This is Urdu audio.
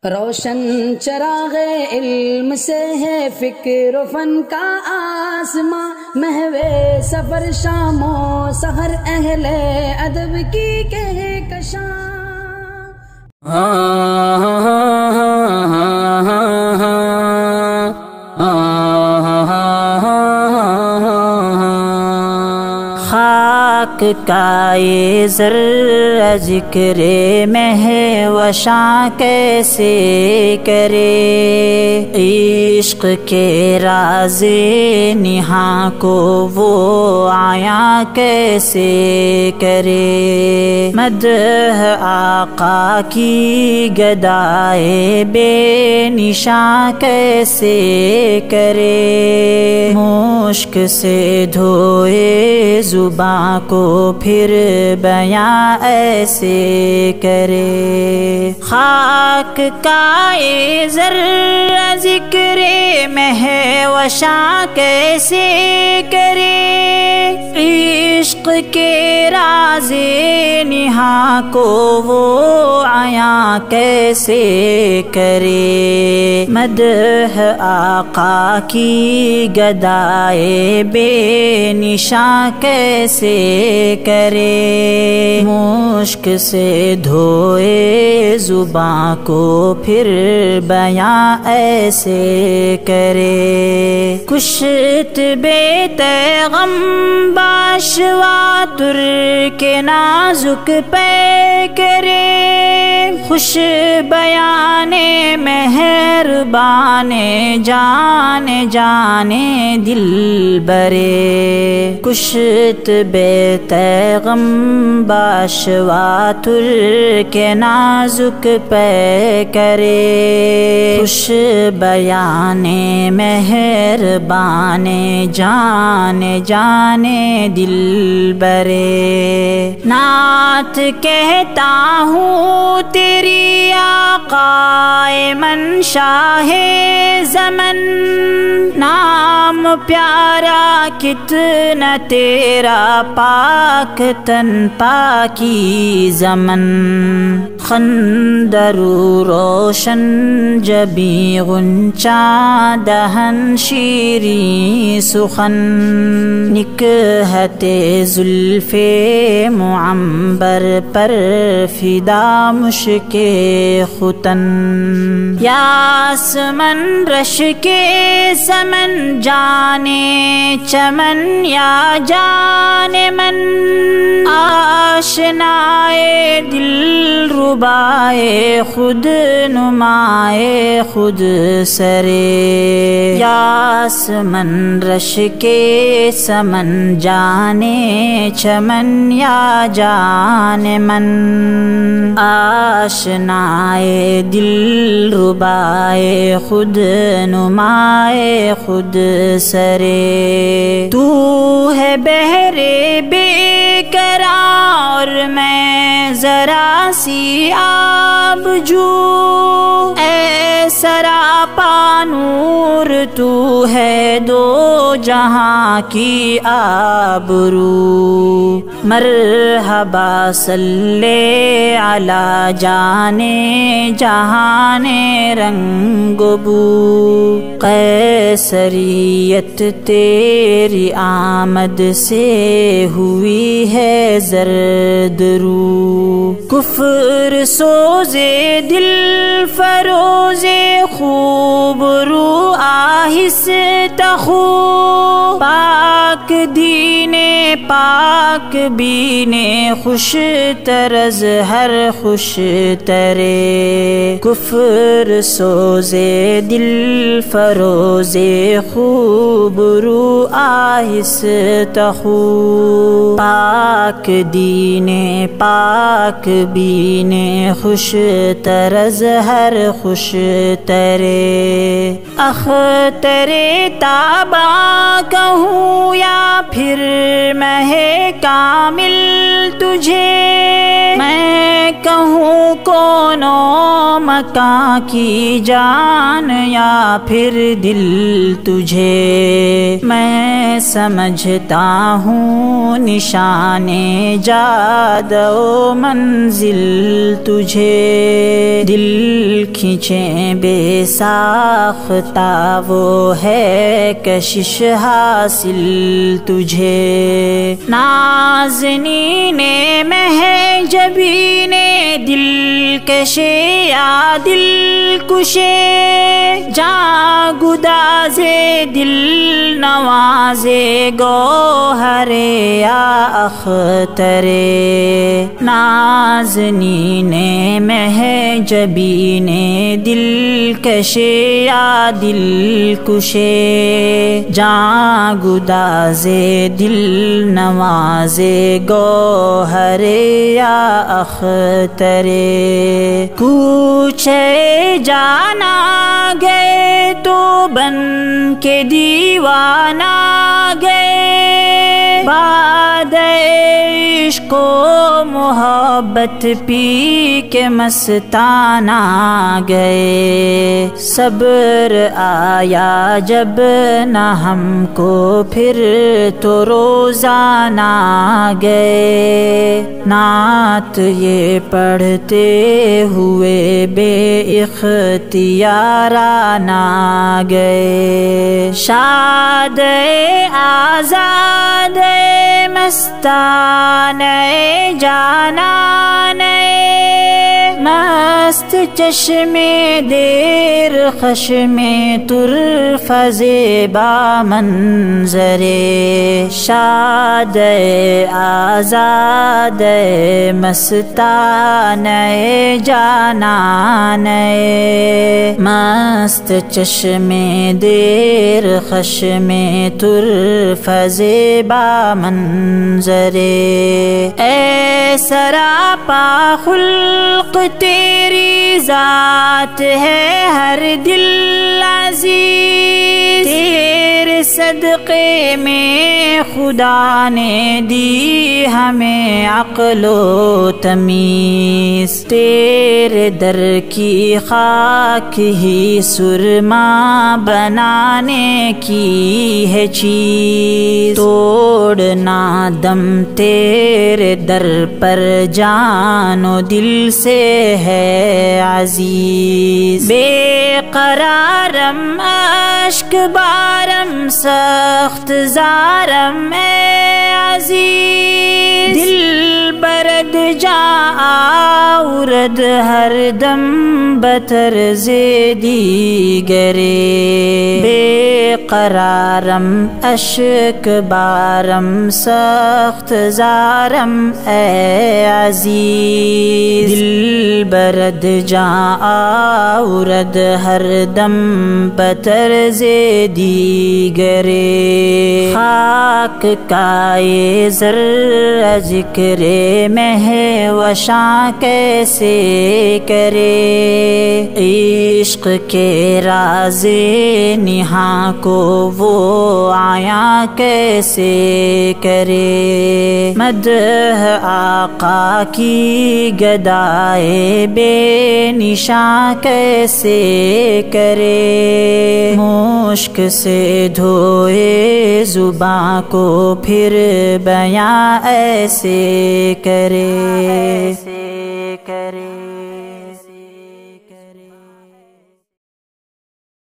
روشن چراغ علم سے ہے فکر و فن کا آسماں، محو سفر شام و سحر اہل ادب کی کہکشاں۔ خاک کا یہ ذرہ ذکر مہوشاں کیسے کرے، عشق کے راز نہاں کو وہ عیاں کیسے کرے، مدح آقا کی گدائے بے نشاں کیسے کرے، مشک سے دھوئے زباں کو پھر بیاں ایسے کرے، خاک کا یہ ذرہ ذکر مہوشاں کیسے کرے، عشق کے راز نہاں کو وہ عیاں کیسے کرے، مدح آقا کی گدائے بے نشاں کیسے کرے، مشک سے دھوئے زباں کو پھر بیاں ایسے کرے، کشت بے تیغم باشواتر کے نازک پے کرے، خوش بیان مہربان جان جانے دل برے، کشت بے تیغم باشواتر کے نازک پے کرے، خوش بیان مہربان جان جانے دل برے، نعت کہتا ہوں تیری آقا من شاہ زمن، نام پیارا کتنا تیرا پاک تن پاکی زمن، خندر روشن جبی غنچہ دہن شیریں سخن، نکہت زلف معنبر پر فدا مشک ختن، یاسمن رش کے سمن جانے چمن یا جان من، آشنائے دل ربائے خود نمائے خود سرے، یاسمن رش کے سمن جانے چمن یا جان من، آشنائے دل ربائے خود نمائے خود سرے، تو ہے بحر بے قرار میں ذرا سی آب جو، اے سراپا نور تو ہے دو جہاں کی آبرو، مرحبا صلی علی جانے جہان رنگ بو، قیصریت تیری آمد سے ہوئی ہے زرد رو، کفر سوزے دل فروزے خوب رو آہستہ خو، پاک دین پاک بینے خوش طرز ہر خوش ترے، کفر سوزے دل فروزے خوب رو آہستہ خو، پاک دین پاک بینے خوش طرز ہر خوش ترے، اخترے تابا کہوں یا پھر مہ کامل تجھے، میں کہوں کونوں مکان کی جان یا پھر دل تجھے، میں سمجھتا ہوں نشان جاد و منزل تجھے، دل کھینچیں بے ساختہ وہ ہے کشش حاصل تجھے، نازنین مہجبین دل کشے یا دل کشے، جاں گداز دل نوازے گوہر یا اختر، نازنین مہجبین دل کشے یا دل کشے، جاں گداز دل نوازے گوہر یا اختر، کوچے جانا گئے تو بن کے دیوانہ گئے، بعد عشق و محبت پی کے مستانہ گئے، صبر آیا جب نہ ہم کو پھر تو روزانہ گئے، نعت یہ پڑھتے ہوئے بے اختیارانہ گئے، شاد آزاد مستان جانان، مست چشم دیر خشم طرف زیبا منظر، شاد آزاد مستان جانان، مست چشم دیر خشم طرف زیبا منظر، اے سراپا خلق تیری ذات ہے ہر دل عزیز، تیرے صدقے میں خدا نے دی ہمیں عقل و تمیز، تیرے در کی خاک ہی سرما بنانے کی ہے چیز، توڑنا دم تیرے در پر جان و دل سے ہے عزیز، بے قرارم اشک بارم سخت زارم اے عزیز، دل برد جا آورد ہر دم بتر زیدی گرے، بے قرارم اشک بارم سخت زارم اے عزیز، دل برد جا آورد ہر دم بتر زیدی گرے، خاک کا یہ ذرہ ذکر مہوشاں کیسے کرے، عشق کے راز نہاں کو وہ عیاں کیسے کرے، مدح آقا کی گدائے بے نشاں کیسے کرے، مشک سے دھوئے زباں کو پھر بیاں ایسے کرے۔